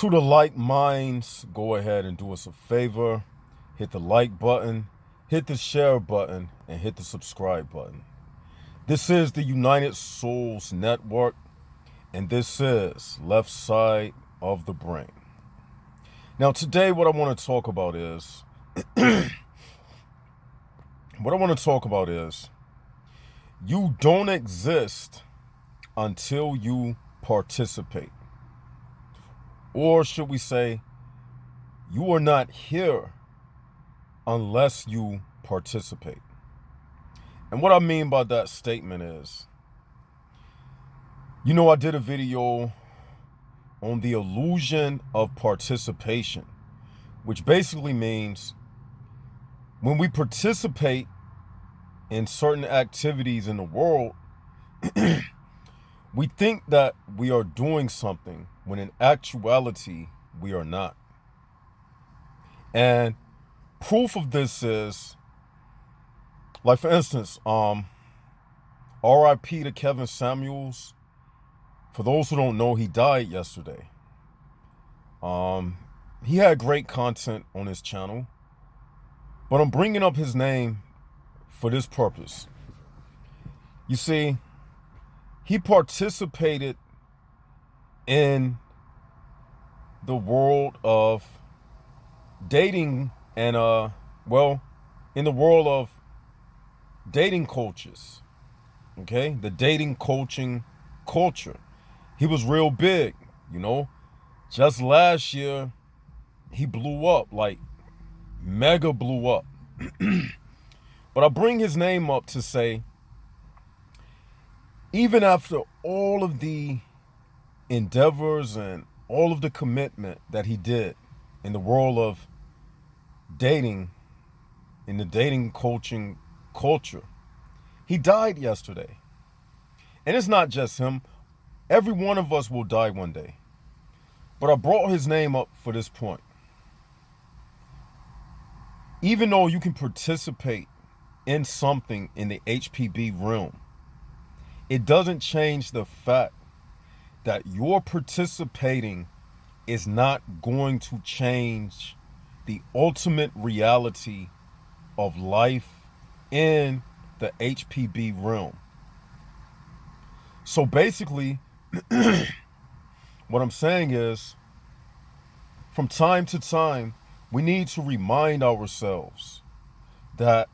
To the like minds, go ahead and do us a favor. Hit the like button, hit the share button, and hit the subscribe button. This is the United Souls Network, and this is Left Side of the Brain. Now, today what I want to talk about is you don't exist until you participate. Or should we say, you are not here unless you participate. And what I mean by that statement is, I did a video on the illusion of participation, which basically means when we participate in certain activities in the world, we think that we are doing something when in actuality we are not. And proof of this is, like for instance, R.I.P. to Kevin Samuels. For those who don't know, he died yesterday. He had great content on his channel, but I'm bringing up his name for this purpose. You see, he participated in the world of dating and in the world of dating coaches. Okay? The dating coaching culture. He was real big, Just last year, he blew up, like mega blew up. But I bring his name up to say, even after all of the endeavors and all of the commitment that he did in the world of dating, in the dating coaching culture, he died yesterday. And it's not just him. Every one of us will die one day. But I brought his name up for this point. Even though you can participate in something in the HPB realm, it doesn't change the fact that your participating is not going to change the ultimate reality of life in the HPB realm. So basically, what I'm saying is, from time to time, we need to remind ourselves that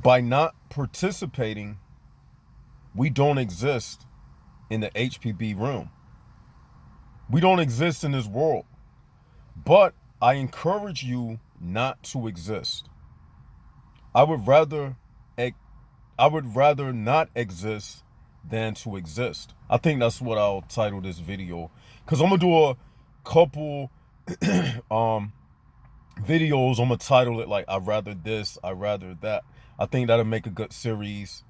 by not participating, we don't exist in the HPB realm. We don't exist in this world. But I encourage you not to exist. I would rather not exist than to exist. I think that's what I'll title this video, because I'm gonna do a couple videos. I'm gonna title it like I'd rather this, I'd rather that. I think that'll make a good series.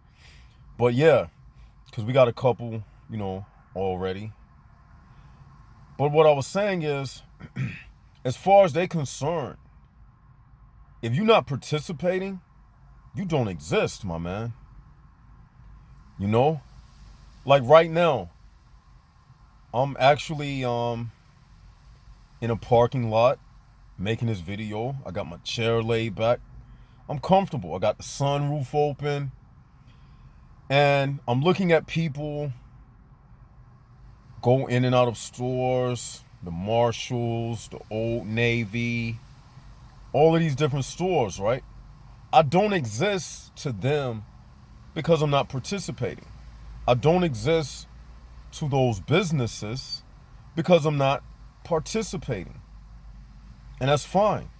But yeah, because we got a couple, already. But what I was saying is, as far as they're concerned, if you're not participating, you don't exist, my man. Like right now, I'm actually in a parking lot making this video. I got my chair laid back. I'm comfortable. I got the sunroof open. And I'm looking at people go in and out of stores, the Marshalls, the Old Navy, all of these different stores, right? I don't exist to them because I'm not participating. I don't exist to those businesses because I'm not participating. And that's fine.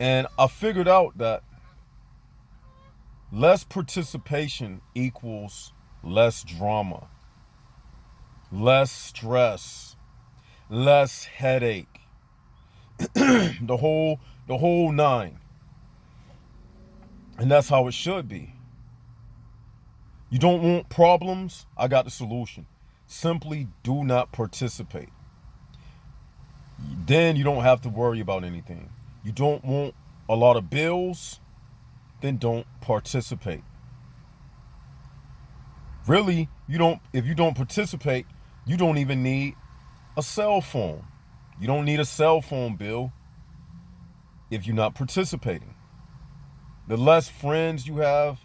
And I figured out that less participation equals less drama, less stress, less headache, the whole nine. And that's how it should be. You don't want problems? I got the solution. Simply do not participate. Then you don't have to worry about anything. You don't want a lot of bills? Then don't participate. Really, if you don't participate, You don't even need a cell phone. You don't need a cell phone bill if you're not participating. The less friends you have,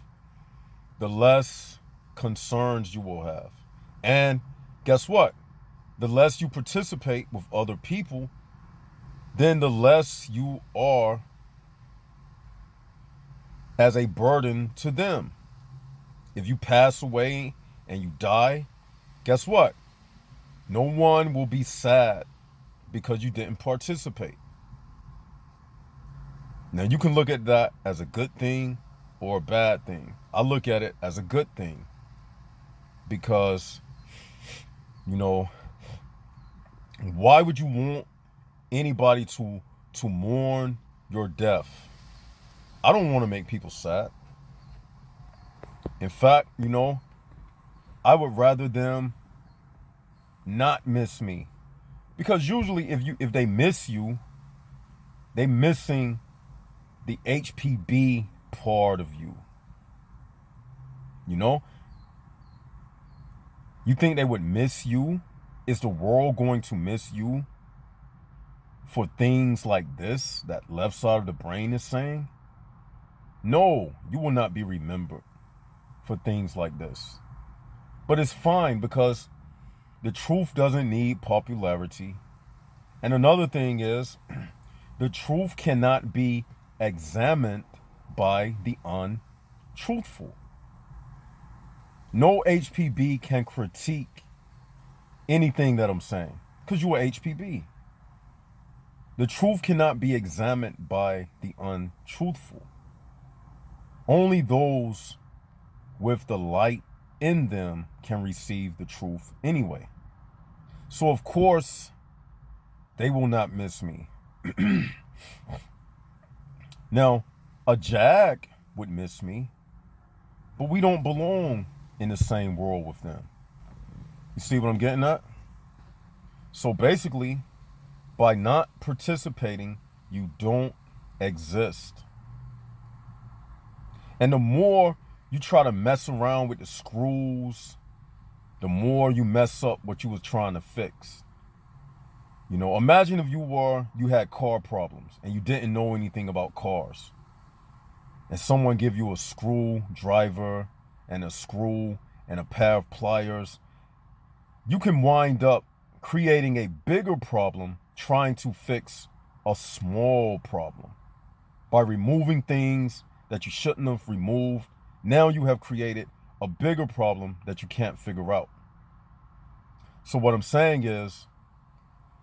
the less concerns you will have. And guess what? The less you participate with other people, then the less you are as a burden to them. If you pass away and you die, guess what? No one will be sad because you didn't participate. Now, you can look at that as a good thing or a bad thing. I look at it as a good thing because, you know, why would you want anybody to mourn your death? I don't want to make people sad. In fact, I would rather them not miss me. Because usually if they miss you, they missing the HPB part of you. You think they would miss you? Is the world going to miss you for things like this that left side of the brain is saying? No, you will not be remembered for things like this. But it's fine because the truth doesn't need popularity. And another thing is, the truth cannot be examined by the untruthful. No HPB can critique anything that I'm saying because you are HPB. The truth cannot be examined by the untruthful. Only those with the light in them can receive the truth anyway. So of course, they will not miss me. Now, a jag would miss me, but we don't belong in the same world with them. You see what I'm getting at? So basically, by not participating, you don't exist. And the more you try to mess around with the screws, the more you mess up what you was trying to fix. Imagine if you had car problems and you didn't know anything about cars. And someone give you a screwdriver and a screw and a pair of pliers. You can wind up creating a bigger problem trying to fix a small problem. By removing things that you shouldn't have removed, now you have created a bigger problem that you can't figure out. So what I'm saying is,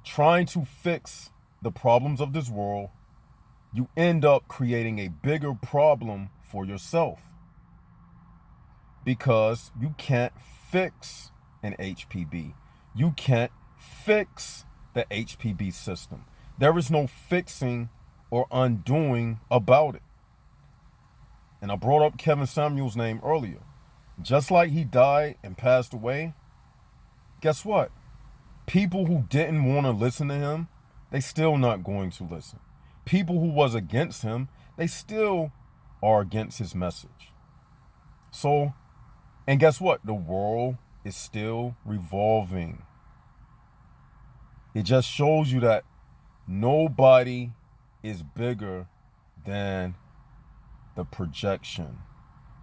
trying to fix the problems of this world, you end up creating a bigger problem for yourself. Because you can't fix an HPB. You can't fix the HPB system. There is no fixing or undoing about it. And I brought up Kevin Samuel's name earlier. Just like he died and passed away, guess what? People who didn't want to listen to him, they still not going to listen. People who was against him, they still are against his message. So, and guess what? The world is still revolving. It just shows you that nobody is bigger than the projection.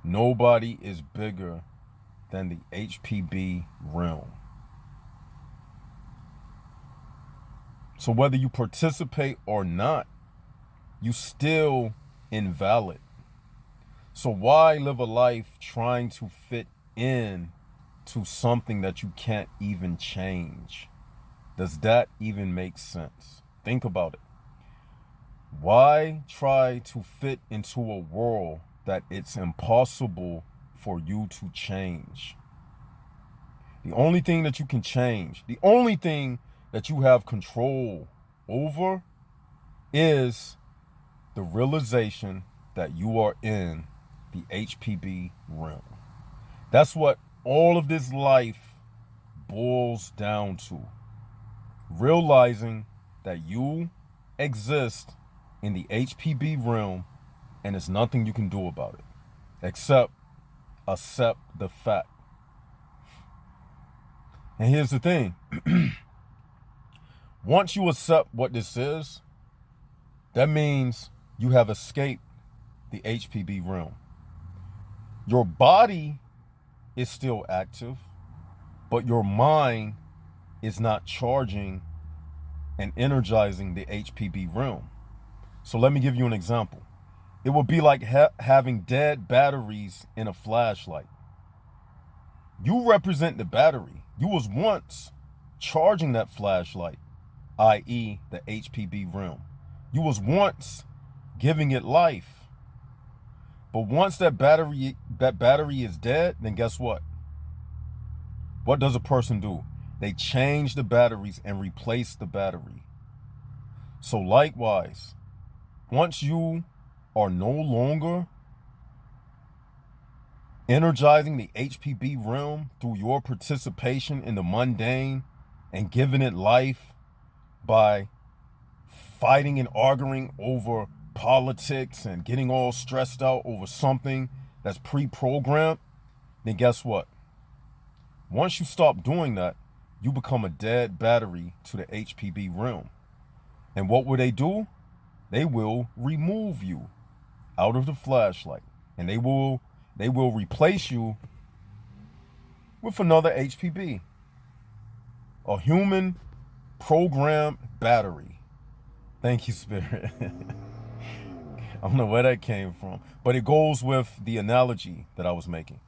Nobody is bigger than the HPB realm. So whether you participate or not, you still invalid. So why live a life trying to fit in to something that you can't even change? Does that even make sense? Think about it. Why try to fit into a world that it's impossible for you to change? The only thing that you can change, the only thing that you have control over is the realization that you are in the HPB realm. That's what all of this life boils down to. Realizing that you exist in the HPB realm and there's nothing you can do about it except accept the fact. And here's the thing. Once you accept what this is, that means you have escaped the HPB realm. Your body is still active, but your mind is not charging and energizing the HPB realm. So let me give you an example. It would be like having dead batteries in a flashlight. You represent the battery. You was once charging that flashlight, i.e. the HPB realm. You was once giving it life. But once that battery is dead, then guess what? What does a person do? They change the batteries and replace the battery. So likewise, once you are no longer energizing the HPB realm through your participation in the mundane and giving it life by fighting and arguing over politics and getting all stressed out over something that's pre-programmed, then guess what? Once you stop doing that, you become a dead battery to the HPB realm. And what will they do? They will remove you out of the flashlight, and they will replace you with another HPB, a human programmed battery. Thank you, Spirit. I don't know where that came from, but it goes with the analogy that I was making.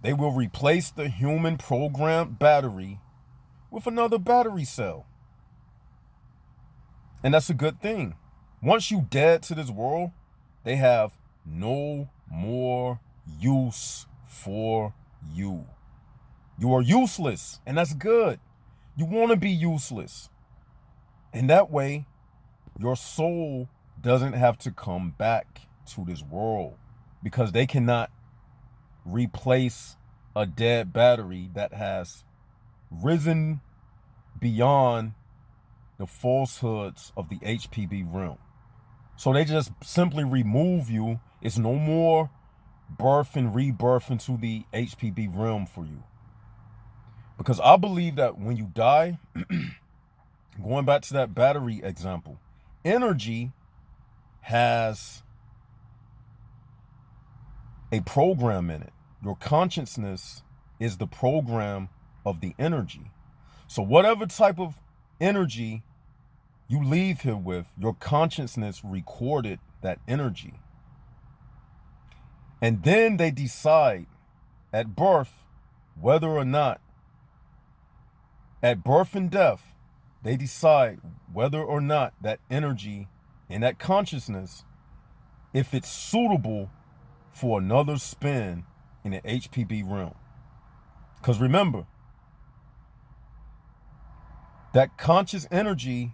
They will replace the human programmed battery with another battery cell. And that's a good thing. Once you dead to this world, they have no more use for you. You are useless, and that's good. You want to be useless. And that way, your soul doesn't have to come back to this world, because they cannot replace a dead battery that has risen beyond the falsehoods of the HPB realm. So they just simply remove you. It's no more birth and rebirth into the HPB realm for you. Because I believe that when you die, going back to that battery example, energy has a program in it. Your consciousness is the program of the energy. So whatever type of energy you leave here with, your consciousness recorded that energy. And then they decide at birth whether or not, at birth and death, they decide whether or not that energy and that consciousness, if it's suitable for another spin in the HPB realm. Because remember, that conscious energy,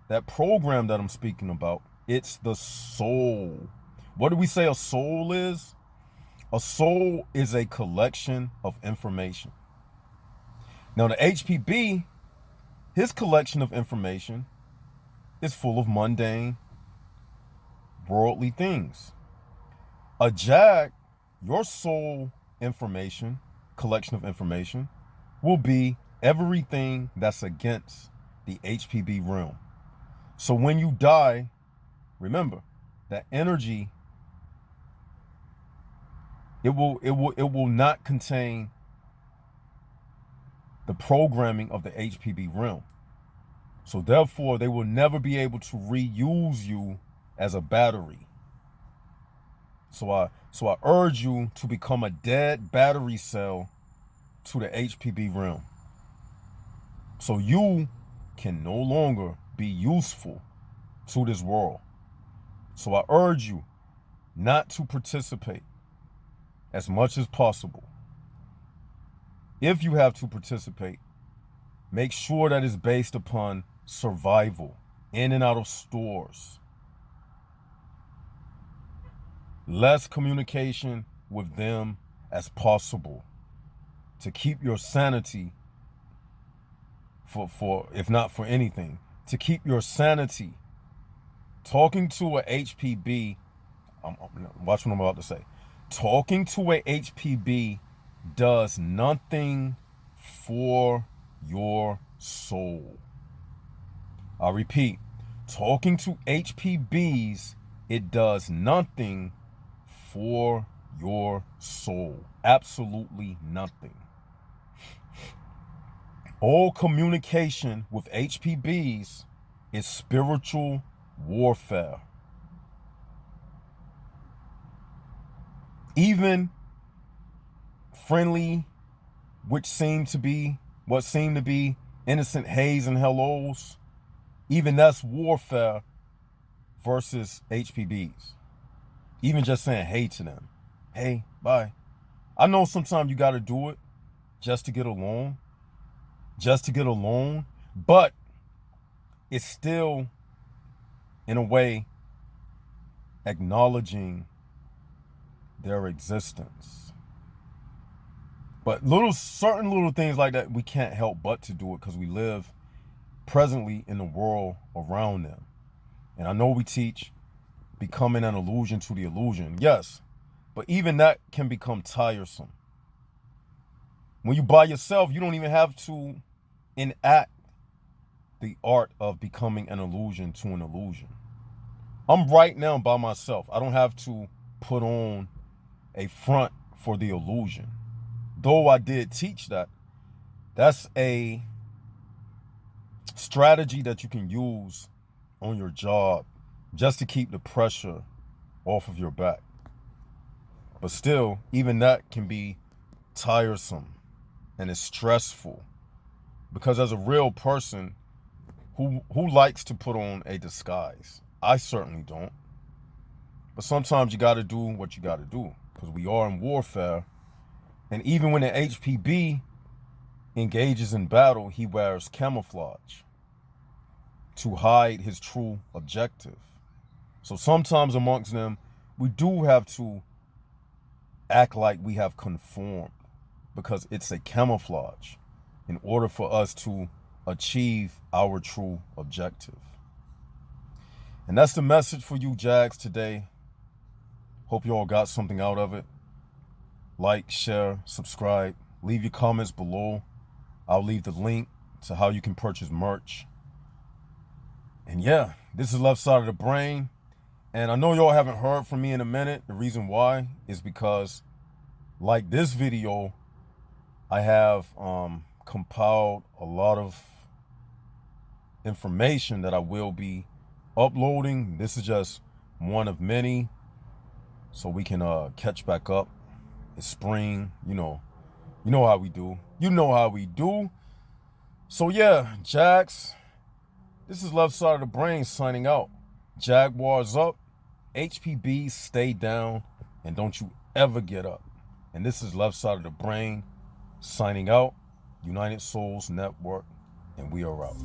that program that I'm speaking about, it's the soul. What do we say a soul is? A soul is a collection of information. Now the HPB, his collection of information is full of mundane, worldly things. A Jag, your soul information, collection of information, will be everything that's against the HPB realm. So when you die, remember that energy, it will not contain the programming of the HPB realm. So therefore, they will never be able to reuse you as a battery. So I urge you to become a dead battery cell to the HPB realm. So you can no longer be useful to this world. So I urge you not to participate as much as possible. If you have to participate, make sure that it's based upon survival, in and out of stores. Less communication with them as possible to keep your sanity, for if not for anything, to keep your sanity. Talking to a HPB, watch what I'm about to say. Talking to a HPB does nothing for your soul. I repeat, talking to HPBs, it does nothing for your soul. Absolutely nothing. All communication with HPBs is spiritual warfare. Even friendly, what seem to be innocent hays and hellos, even that's warfare versus HPBs. Even just saying hey to them. Hey, bye. I know sometimes you got to do it just to get along. But it's still, in a way, acknowledging their existence. But certain little things like that, we can't help but to do it because we live presently in the world around them. And I know we teach becoming an illusion to the illusion. Yes, but even that can become tiresome. When you by yourself, you don't even have to enact the art of becoming an illusion to an illusion. I'm right now by myself. I don't have to put on a front for the illusion. Though I did teach that, that's a strategy that you can use on your job just to keep the pressure off of your back. But still, even that can be tiresome and it's stressful, because as a real person who likes to put on a disguise, I certainly don't. But sometimes you got to do what you got to do because we are in warfare. And even when the HPB engages in battle, he wears camouflage to hide his true objective. So sometimes amongst them, we do have to act like we have conformed because it's a camouflage in order for us to achieve our true objective. And that's the message for you, Jags, today. Hope you all got something out of it. Like, share, subscribe, leave your comments below. I'll leave the link to how you can purchase merch. And yeah, this is Left Side of the Brain. And I know y'all haven't heard from me in a minute. The reason why is because, like this video, I have compiled a lot of information that I will be uploading. This is just one of many, so we can catch back up. It's spring, you know how we do. So yeah, Jags, this is Left Side of the Brain signing out. Jaguars up, HPB stay down, and don't you ever get up. And this is Left Side of the Brain signing out. United Souls Network, and we are out.